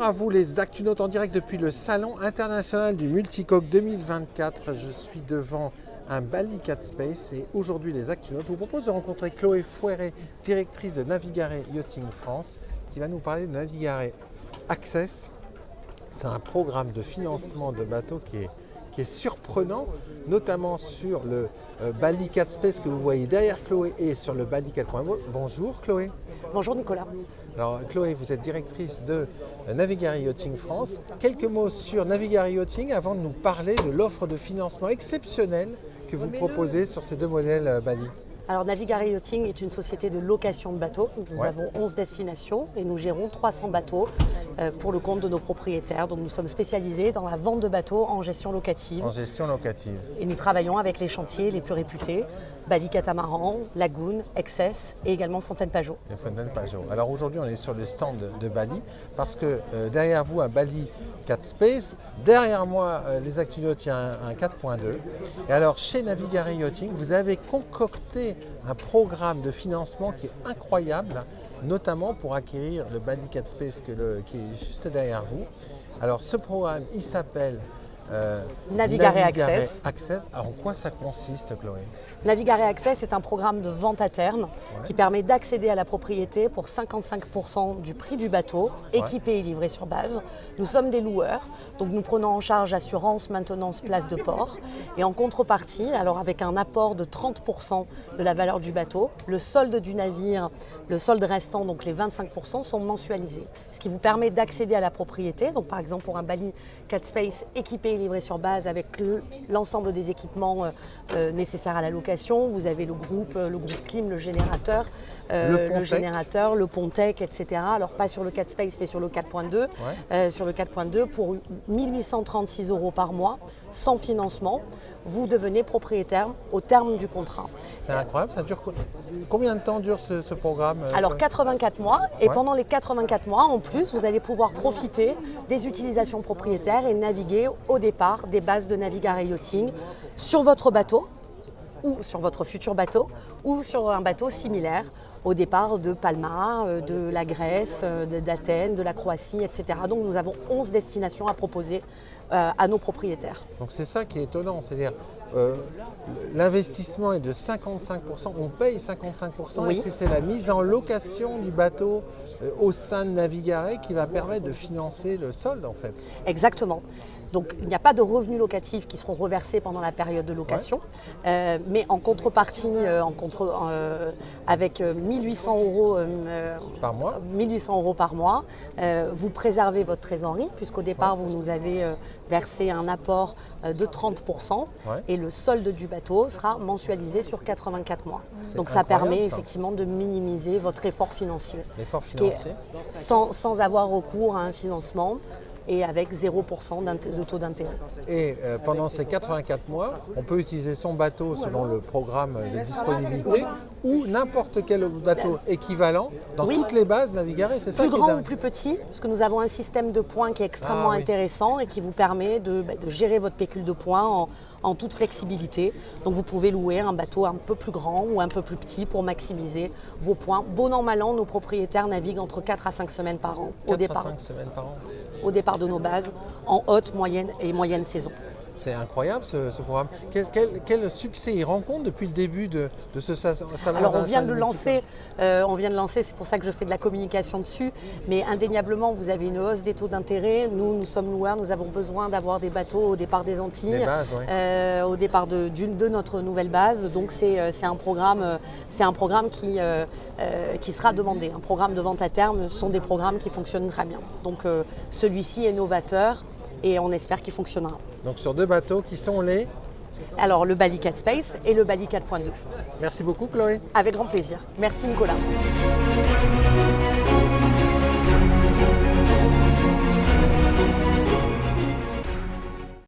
Bonsoir à vous les Actunautes en direct depuis le Salon international du Multicoque 2024. Je suis devant un Bali Cat Space et aujourd'hui les Actunautes, je vous propose de rencontrer Chloé Fouéré, directrice de Navigare Yachting France, qui va nous parler de Navigare Access. C'est un programme de financement de bateaux qui est surprenant, notamment sur le Bali Cat Space que vous voyez derrière Chloé et sur le Bali Cat. Bonjour Chloé. Bonjour Nicolas. Alors Chloé, vous êtes directrice de Navigare Yachting France. Quelques mots sur Navigare Yachting avant de nous parler de l'offre de financement exceptionnelle que vous proposez sur ces deux modèles Bali. Alors Navigare Yachting est une société de location de bateaux. Nous avons 11 destinations et nous gérons 300 bateaux pour le compte de nos propriétaires. Donc nous sommes spécialisés dans la vente de bateaux en gestion locative. En gestion locative. Et nous travaillons avec les chantiers les plus réputés, Bali Catamaran, Lagoon, Excess et également Fontaine Pajot. Et Fontaine Pajot. Alors aujourd'hui on est sur le stand de Bali parce que derrière vous un Bali Cat Space, derrière moi les Actunautes il y a un 4.2. Et alors chez Navigare Yachting vous avez concocté un programme de financement qui est incroyable, notamment pour acquérir le Bali Cat Space qui est juste derrière vous. Alors ce programme il s'appelle Navigare Access. Alors, en quoi ça consiste, Chloé? Navigare Access est un programme de vente à terme qui permet d'accéder à la propriété pour 55% du prix du bateau, équipé et livré sur base. Nous sommes des loueurs, donc nous prenons en charge assurance, maintenance, place de port. Et en contrepartie, alors avec un apport de 30% de la valeur du bateau, le solde du navire, le solde restant, donc les 25%, sont mensualisés. Ce qui vous permet d'accéder à la propriété, donc par exemple pour un Bali Cat Space équipé et livré sur base avec l'ensemble des équipements nécessaires à la location. Vous avez le groupe clim, le générateur, le Pontec, etc. Alors pas sur le 4 Space mais sur le 4.2. Sur le 4.2 pour 1836 € par mois, sans financement, vous devenez propriétaire au terme du contrat. C'est incroyable, ça dure combien de temps dure ce programme? Alors 84 mois et pendant les 84 mois en plus vous allez pouvoir profiter des utilisations propriétaires et naviguer au départ des bases de Navigare Yachting sur votre bateau ou sur votre futur bateau ou sur un bateau similaire au départ de Palma, de la Grèce, d'Athènes, de la Croatie, etc. Donc nous avons 11 destinations à proposer à nos propriétaires. Donc c'est ça qui est étonnant, c'est-à-dire l'investissement est de 55%, on paye 55% et c'est la mise en location du bateau au sein de Navigare qui va permettre de financer le solde en fait. Exactement. Donc il n'y a pas de revenus locatifs qui seront reversés pendant la période de location, mais en contrepartie, avec 1800 € par mois, 1800 € par mois, vous préservez votre trésorerie puisqu'au départ vous nous avez versé un apport de 30% et le solde du bateau sera mensualisé sur 84 mois. Donc ça permet effectivement de minimiser votre effort financier, sans avoir recours à un financement et avec 0% de taux d'intérêt. Et pendant ces 84 mois, on peut utiliser son bateau selon le programme de disponibilité ou n'importe quel bateau équivalent dans toutes les bases Navigare. C'est ça plus grand ou plus petit, parce que nous avons un système de points qui est extrêmement intéressant et qui vous permet de gérer votre pécule de points en toute flexibilité. Donc vous pouvez louer un bateau un peu plus grand ou un peu plus petit pour maximiser vos points. Bon an, mal an, nos propriétaires naviguent entre 4 à 5 semaines par an au départ. 5 semaines par an. Au départ de nos bases, en haute, moyenne et moyenne saison. C'est incroyable ce programme. Quel succès il rencontre depuis le début de ce salon? Alors on vient de le lancer, c'est pour ça que je fais de la communication dessus, mais indéniablement vous avez une hausse des taux d'intérêt. Nous sommes loueurs, nous avons besoin d'avoir des bateaux au départ des Antilles, au départ de notre nouvelle base. Donc c'est un programme qui sera demandé. Un programme de vente à terme sont des programmes qui fonctionnent très bien. Donc celui-ci est novateur et on espère qu'il fonctionnera. Donc sur deux bateaux qui sont les... Alors le Bali Cat Space et le Bali 4.2. Merci beaucoup Chloé. Avec grand plaisir. Merci Nicolas.